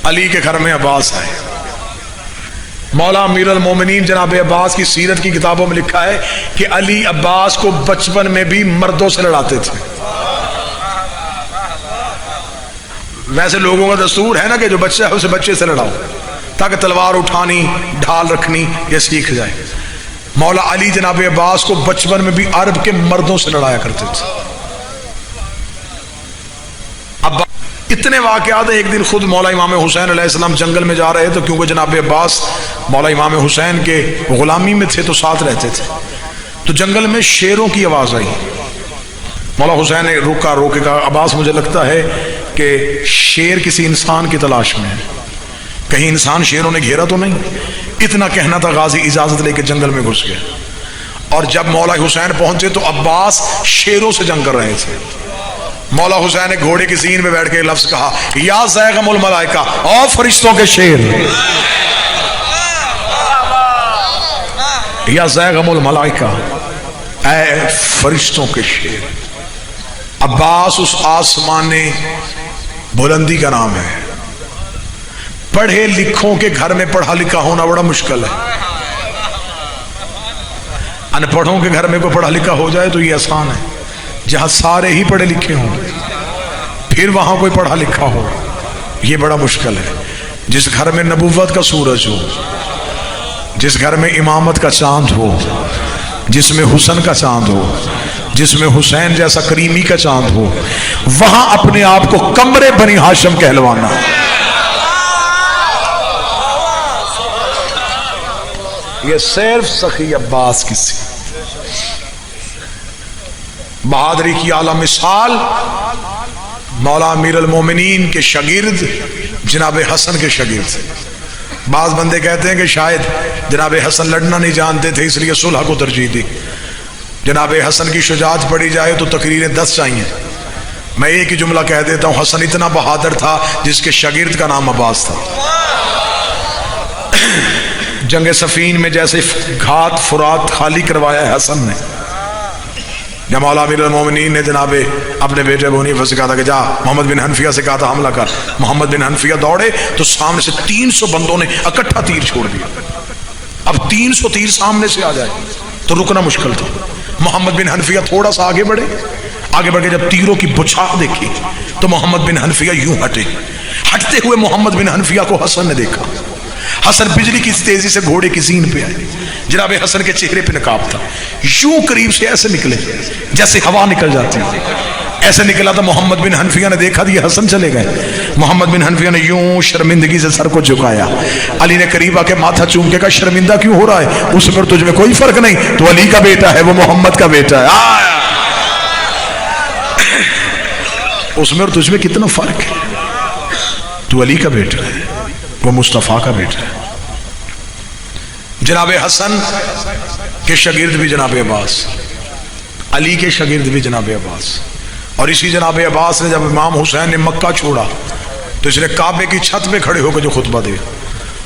علی کے گھر میں عباس آئے. مولا امیر المومنین جناب عباس کی سیرت کی کتابوں میں لکھا ہے کہ علی عباس کو بچپن میں بھی مردوں سے لڑاتے تھے. ویسے لوگوں کا دستور ہے نا کہ جو بچہ ہے اسے بچے سے لڑاؤ تاکہ تلوار اٹھانی ڈھال رکھنی یہ سیکھ جائے. مولا علی جناب عباس کو بچپن میں بھی عرب کے مردوں سے لڑایا کرتے تھے. اب اتنے واقعات ہیں. ایک دن خود مولا امام حسین علیہ السلام جنگل میں جا رہے تھے کیونکہ جناب عباس مولا امام حسین کے غلامی میں تھے تو ساتھ رہتے تھے. تو جنگل میں شیروں کی آواز آئی. مولا حسین نے روکے کہا عباس مجھے لگتا ہے کہ شیر کسی انسان کی تلاش میں ہے, کہیں انسان شیروں نے گھیرا تو نہیں. اتنا کہنا تھا غازی اجازت لے کے جنگل میں گھس گئے. اور جب مولا حسین پہنچے تو عباس شیروں سے جنگ کر رہے تھے. مولا حسین نے گھوڑے کی زین میں بیٹھ کے لفظ کہا یا زیغم الملائکہ, او فرشتوں کے شیر, یا زیغم الملائکہ, اے فرشتوں کے شیر. عباس اس آسمان بلندی کا نام ہے. پڑھے لکھوں کے گھر میں پڑھا لکھا ہونا بڑا مشکل ہے. ان پڑھوں کے گھر میں کوئی پڑھا لکھا ہو جائے تو یہ آسان ہے. جہاں سارے ہی پڑھے لکھے ہوں پھر وہاں کوئی پڑھا لکھا ہو یہ بڑا مشکل ہے. جس گھر میں نبوت کا سورج ہو, جس گھر میں امامت کا چاند ہو, جس میں حسن کا چاند ہو, جس میں حسین جیسا کریمی کا چاند ہو, وہاں اپنے آپ کو قمر بنی ہاشم کہلوانا. یہ صرف سخی عباس کی سی بہادری کی اعلیٰ مثال مولا امیر المومنین کے شاگرد جناب حسن کے شاگرد. بعض بندے کہتے ہیں کہ شاید جناب حسن لڑنا نہیں جانتے تھے اس لیے صلح کو ترجیح دی. جناب حسن کی شجاعت پڑھی جائے تو تقریریں 10 چاہیے. میں ایک ہی جملہ کہہ دیتا ہوں, حسن اتنا بہادر تھا جس کے شاگرد کا نام عباس تھا. جنگ صفین میں جیسے گھات فرات خالی کروایا ہے حسن نے. جب مولا امیر المومنین نے جناب اپنے بیٹے ابو حنیفہ سے کہا تھا کہ جا محمد بن حنفیہ سے کہا تھا حملہ کر, محمد بن حنفیہ دوڑے تو سامنے سے 300 بندوں نے اکٹھا تیر چھوڑ دیا. اب 300 تیر سامنے سے آ جائے تو رکنا مشکل تھا. محمد بن حنفیہ تھوڑا سا آگے بڑھے, آگے بڑھ کے جب تیروں کی بچھاک دیکھی تو محمد بن حنفیہ یوں ہٹے. ہٹتے ہوئے محمد بن حنفیہ کو حسن نے دیکھا. حسن بجلی کی تیزی سے گھوڑے کی زین پہ آئے. جناب حسن کے چہرے پہ نقاب تھا. یوں قریب سے ایسے نکلے جیسے ہوا نکل جاتی ہے, ایسے نکلا تھا. محمد بن حنفیہ نے دیکھا یہ حسن چلے گئے. محمد بن حنفیہ نے یوں شرمندگی سے سر کو جھکایا. علی نے قریب آ کے ماتھا چوم کے کہا شرمندہ کیوں ہو رہا ہے, اس پر تجھ میں کوئی فرق نہیں, تو علی کا بیٹا ہے, وہ محمد کا بیٹا ہے. اس میں اور تجھ میں کتنا فرق ہے, تو علی کا بیٹا ہے, وہ مصطفیٰ کا بیٹا ہے. جناب حسن کے شاگرد بھی جناب عباس, علی کے شاگرد بھی جناب عباس. اور اسی جناب عباس نے جب امام حسین نے مکہ چھوڑا تو اس نے کعبے کی چھت پہ کھڑے ہو کے جو خطبہ دیا,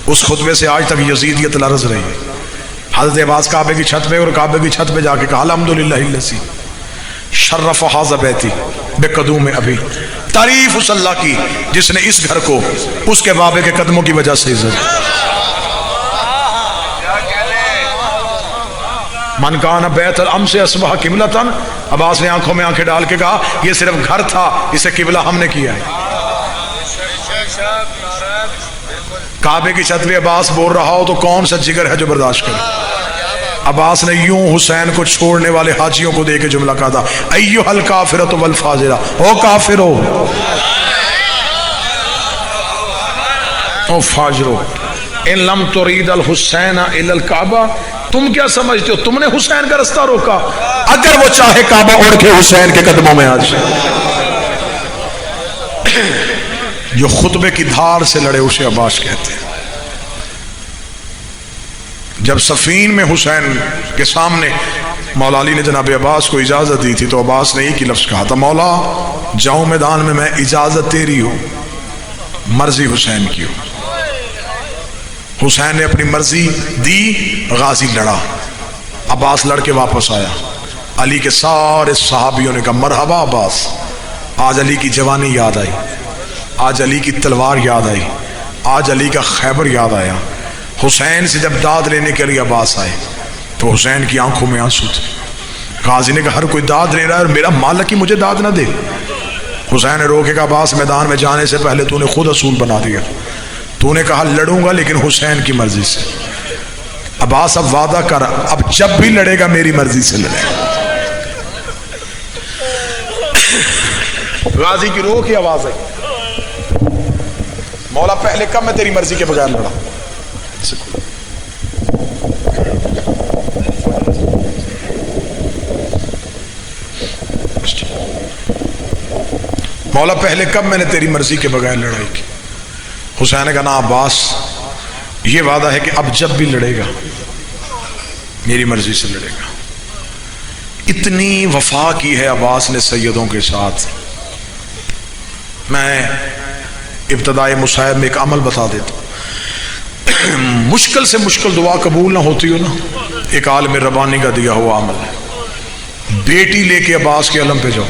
اس خطبے سے آج تک یزیدیت لرز رہی ہے. حضرت عباس کعبے کی چھت پہ, اور کعبے کی چھت پہ جا کے کہا الحمدللہ الذی شرف ھذا بیتی بقدوم ابی, تعریف اس اللہ کی جس نے اس گھر کو اس کے بابے کے قدموں کی وجہ سے عزت. من کان بیت الامس اصبح قبلۃ, عباس نے آنکھوں میں آنکھیں ڈال کے کہا یہ صرف گھر تھا, اسے قبلہ ہم نے کیا ہے. کعبے کی چھت پہ عباس بول رہا ہو تو کون سا جگر ہے جو برداشت کرے. عباس نے یوں حسین کو چھوڑنے والے حاجیوں کو دے کے جملہ کہا تھا ایھا الکافرۃ والفاجرہ, او کافرو او فاجرو ان لم ترید الحسین الی الکعبہ, تم کیا سمجھتے ہو تم نے حسین کا رستہ روکا, اگر وہ چاہے کعبہ اڑ کے حسین کے قدموں میں آ جائے. جو خطبے کی دھار سے لڑے اسے عباس کہتے ہیں. جب صفین میں حسین کے سامنے مولا علی نے جناب عباس کو اجازت دی تھی تو عباس نے ایک ہی لفظ کہا تھا مولا جاؤں میدان میں اجازت تیری ہو, مرضی حسین کی ہو. حسین نے اپنی مرضی دی, غازی لڑا, عباس لڑ کے واپس آیا. علی کے سارے صحابیوں نے کہا مرحبا عباس, آج علی کی جوانی یاد آئی, آج علی کی تلوار یاد آئی, آج علی کا خیبر یاد آیا. حسین سے جب داد لینے کے لیے عباس آئے تو حسین کی آنکھوں میں آنسو تھے. غازی نے کہا ہر کوئی داد لے رہا ہے اور میرا مالک ہی مجھے داد نہ دے. حسین نے روکے کہ عباس میدان میں جانے سے پہلے تو نے خود اصول بنا دیا. تو نے کہا لڑوں گا لیکن حسین کی مرضی سے. عباس اب وعدہ کر اب جب بھی لڑے گا میری مرضی سے لڑے گا. غازی کی روح کی آواز ہے مولا پہلے کب میں تیری مرضی کے بغیر لڑا. مولا پہلے کب میں نے تیری مرضی کے بغیر لڑائی کی. حسین نے کہا نا عباس یہ وعدہ ہے کہ اب جب بھی لڑے گا میری مرضی سے لڑے گا. اتنی وفا کی ہے عباس نے سیدوں کے ساتھ. میں ابتدائی مصائب میں ایک عمل بتا دیتا ہوں. مشکل سے مشکل دعا قبول نہ ہوتی ہو نا, ایک عالم ربانی کا دیا ہوا عمل ہے. بیٹی لے کے عباس کے علم پہ جاؤ,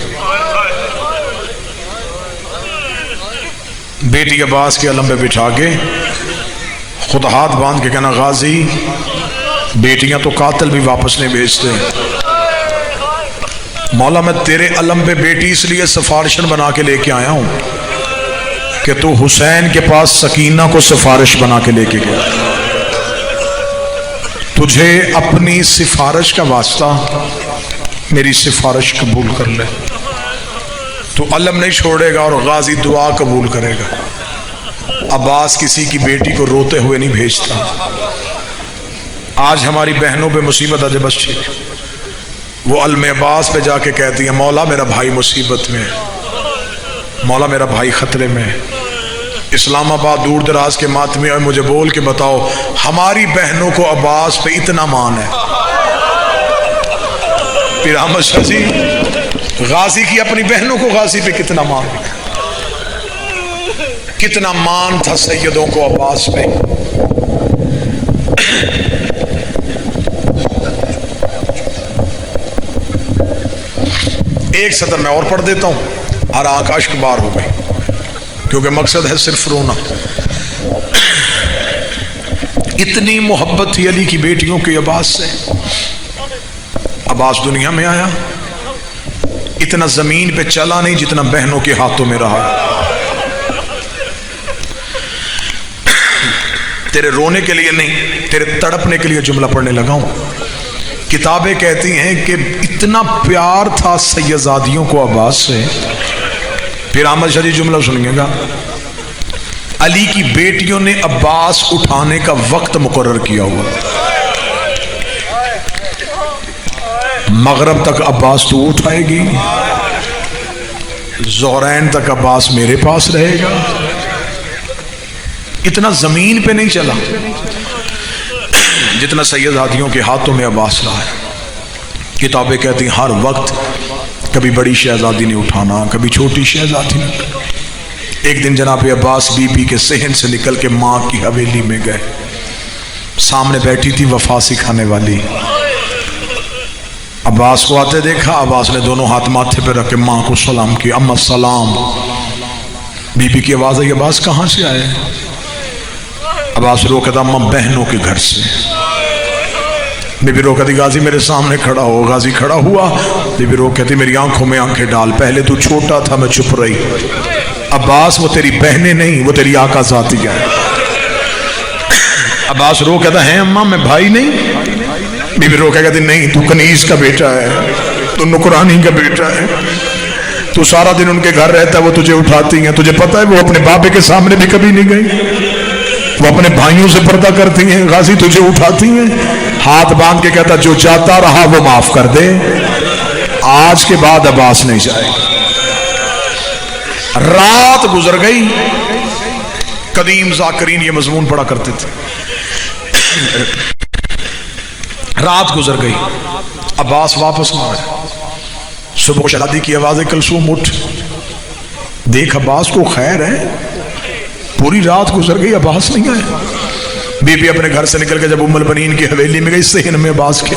بیٹی عباس کے علم پہ بٹھا کے خود ہاتھ باندھ کے کہنا غازی بیٹیاں تو قاتل بھی واپس نہیں بھیجتے. مولا میں تیرے علم پہ بیٹی اس لیے سفارشن بنا کے لے کے آیا ہوں کہ تو حسین کے پاس سکینہ کو سفارش بنا کے لے کے گیا. تجھے اپنی سفارش کا واسطہ میری سفارش قبول کر لے. تو علم نہیں چھوڑے گا اور غازی دعا قبول کرے گا. عباس کسی کی بیٹی کو روتے ہوئے نہیں بھیجتا. آج ہماری بہنوں پہ مصیبت آجے بس ٹھیک, وہ علم عباس پہ جا کے کہتی ہیں مولا میرا بھائی مصیبت میں, مولا میرا بھائی خطرے میں. اسلام آباد دور دراز کے ماتمی اور مجھے بول کے بتاؤ ہماری بہنوں کو عباس پہ اتنا مان ہے. پھر احمد شاہ جی غازی کی اپنی بہنوں کو غازی پہ کتنا مان, کتنا مان تھا سیدوں کو عباس پہ. ایک سطر میں اور پڑھ دیتا ہوں اور آنکھ اشک بار ہو گئی کیونکہ مقصد ہے صرف رونا. اتنی محبت تھی علی کی بیٹیوں کے عباس سے. عباس دنیا میں آیا اتنا زمین پہ چلا نہیں جتنا بہنوں کے ہاتھوں میں رہا. تیرے رونے کے لیے نہیں, تیرے تڑپنے کے لیے جملہ پڑھنے لگا ہوں. کتابیں کہتی ہیں کہ اتنا پیار تھا سیدزادیوں کو عباس سے. پھر احمد شاہ جی جملہ سنیے گا, علی کی بیٹیوں نے عباس اٹھانے کا وقت مقرر کیا ہوا. مغرب تک عباس تو اٹھائے گی, ظہرین تک عباس میرے پاس رہے گا. اتنا زمین پہ نہیں چلا جتنا سیدزادیوں کے ہاتھوں میں عباس رہا ہے. کتابیں کہتی ہیں ہر وقت کبھی بڑی شہزادی نے اٹھانا, کبھی چھوٹی شہزادی نے. ایک دن جناب عباس بی بی کے صحن سے نکل کے ماں کی حویلی میں گئے. سامنے بیٹھی تھی وفا سکھانے والی. عباس کو آتے دیکھا, عباس نے دونوں ہاتھ ماتھے پہ رکھ کے ماں کو سلام کیا, اما سلام. بی بی کی آواز آئی عباس کہاں سے آئے؟ عباس رو کہتا اما بہنوں کے گھر سے. بی بی رو کہتی غازی میرے سامنے کھڑا ہو. غازی کھڑا ہوا. بی بی رو کہتی میری آنکھوں میں آنکھیں ڈال, پہلے تو چھوٹا تھا میں چھپ رہی. عباس وہ تیری بہنیں نہیں وہ تیری آقا ذاتی ہے. عباس رو کہتا ہے اماں میں بھائی نہیں. بی بی رو کہتی نہیں تو کنیز کا بیٹا ہے, تو نکرانی کا بیٹا ہے, تو سارا دن ان کے گھر رہتا ہے, وہ تجھے اٹھاتی ہیں. تجھے پتہ ہے وہ اپنے بابے کے سامنے بھی کبھی نہیں گئی, وہ اپنے بھائیوں سے پردہ کرتی ہیں. غازی تجھے اٹھاتی ہیں. ہاتھ باندھ کے کہتا جو جاتا رہا وہ معاف کر دے, آج کے بعد عباس نہیں جائے. رات گزر گئی. قدیم ذاکرین یہ مضمون پڑھا کرتے تھے. رات گزر گئی, عباس واپس نہ آئے. صبح شادی کی آواز کلثوم اٹھ دیکھ عباس کو خیر ہے. پوری رات گزر گئی عباس نہیں آئے. بی بی اپنے گھر سے نکل کے جب ام البنین کی حویلی میں گئی صحن میں عباس کے.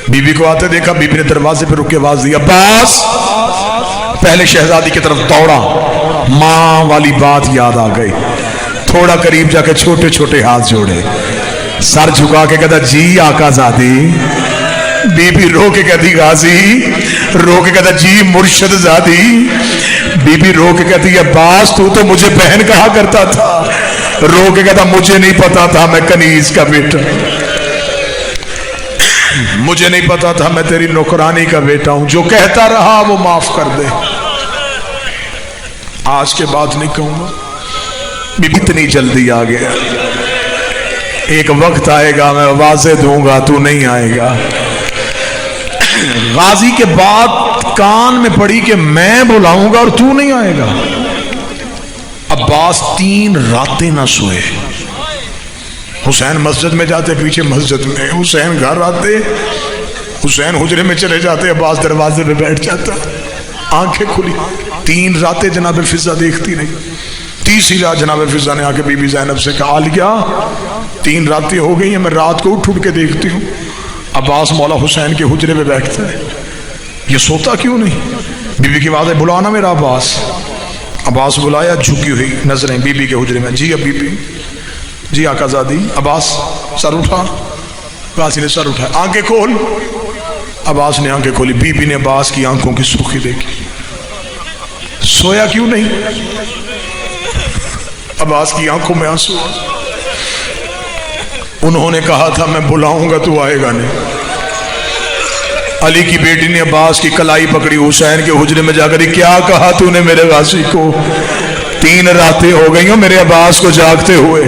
بی بی کو آتے دیکھا, بی بی نے دروازے پہ رک کے آواز دی عباس. پہلے شہزادی کی طرف دوڑا, ماں والی بات یاد آ گئی. تھوڑا قریب جا کے چھوٹے چھوٹے ہاتھ جوڑے، سر جھکا کے کہتا جی آقا زادی، بی بی رو کے کہتی غازی، رو کے کہتا جی مرشد زادی، بی بی رو کے کہتی عباس تو مجھے بہن کہا کرتا تھا، رو کے کہتا مجھے نہیں پتا تھا میں کنیز کا بیٹا، مجھے نہیں پتا تھا میں تیری نوکرانی کا بیٹا ہوں، جو کہتا رہا وہ معاف کر دے، آج کے بعد نہیں کہوں گا۔ اتنی جلدی آ گیا، ایک وقت آئے گا میں واضح دوں گا تو نہیں آئے گا۔ غازی کے بعد کان میں پڑی کہ میں بلاؤں گا اور تو نہیں آئے گا۔ عباس 3 راتیں نہ سوئے، حسین مسجد میں جاتے، پیچھے مسجد میں، حسین گھر آتے، حسین حجرے میں چلے جاتے، عباس دروازے پہ بیٹھ جاتا، آنکھیں کھلی۔ 3 راتیں جناب فضا دیکھتی نہیں، تیسری رات جناب فضا نے آ کے بی بی زینب سے کہا عالیہ 3 راتیں ہو گئی ہیں، میں رات کو اٹھ کے دیکھتی ہوں عباس مولا حسین کے حجرے میں بیٹھتا ہے، یہ سوتا کیوں نہیں؟ بی بی کی آواز ہے بلانا میرا عباس۔ عباس بلایا، جھکی ہوئی نظریں بی بی کے حجرے میں، جی اب بی بی، جی آقا زادی۔ عباس سر اٹھا، غازی نے سر اٹھایا، آنکھیں کھول۔ عباس نے آنکھیں کھولی، بی بی نے عباس کی آنکھوں کی سرخی دیکھی، سویا کیوں نہیں؟ عباس کی آنکھوں میں آنسو، انہوں نے کہا تھا میں بلاؤں گا تو آئے گا نہیں۔ علی کی بیٹی نے عباس کی کلائی پکڑی، حسین کے حجرے میں جا کر کیا کہا تو نے میرے غازی کو؟ 3 راتیں ہو گئی ہوں میرے عباس کو جاگتے ہوئے۔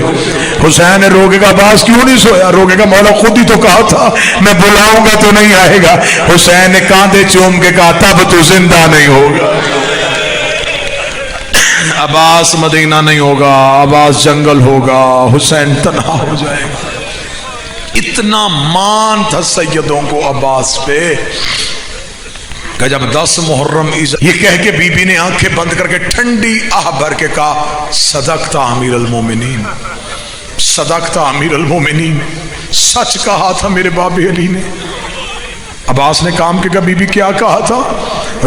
حسین نے روکے گا عباس کیوں نہیں سویا؟ روکے گا مولا خود ہی تو کہا تھا میں بلاؤں گا تو نہیں آئے گا۔ حسین نے کاندھے چوم کے کہا تب تو زندہ نہیں ہوگا، عباس مدینہ نہیں ہوگا، عباس جنگل ہوگا، حسین تنہا ہو جائے گا۔ اتنا مان تھا سیدوں کو عباس پہ کہ جب 10 محرم یہ کہہ کے بی بی نے آنکھیں بند کر کے ٹھنڈی آہ بھر کے کہا صدقت امیر المومنین، صدقت امیر المومنین، سچ کہا تھا میرے بابی علی نے۔ عباس نے کام کے کہا بی بی کیا کہا تھا؟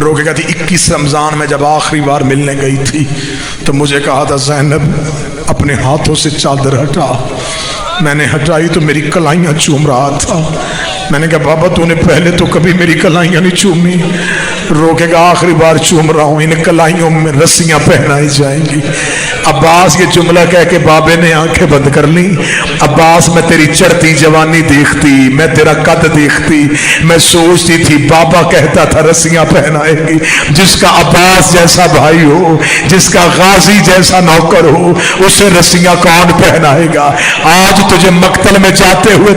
رو کے کہتی 21 رمضان میں جب آخری بار ملنے گئی تھی تو مجھے کہا تھا زینب اپنے ہاتھوں سے چادر ہٹا، میں نے ہٹائی تو میری کلائیاں چوم رہا تھا، میں نے کہا بابا تو نے پہلے تو کبھی میری کلائیاں نہیں چومی، رو کے کہا آخری بار چوم رہا ہوں، ان کلائیوں میں رسیاں پہنائی جائیں گی۔ عباس یہ جملہ کہہ کے بابے نے آنکھیں بند کر لی۔ عباس میں تیری چڑھتی جوانی دیکھتی، میں تیرا قد دیکھتی، میں سوچتی تھی بابا کہتا تھا رسیاں پہنائے گی، جس کا عباس جیسا بھائی ہو، جس کا غازی جیسا نوکر ہو، اسے رسیاں کون پہنائے گا؟ آج تجھے مقتل میں جاتے ہوئے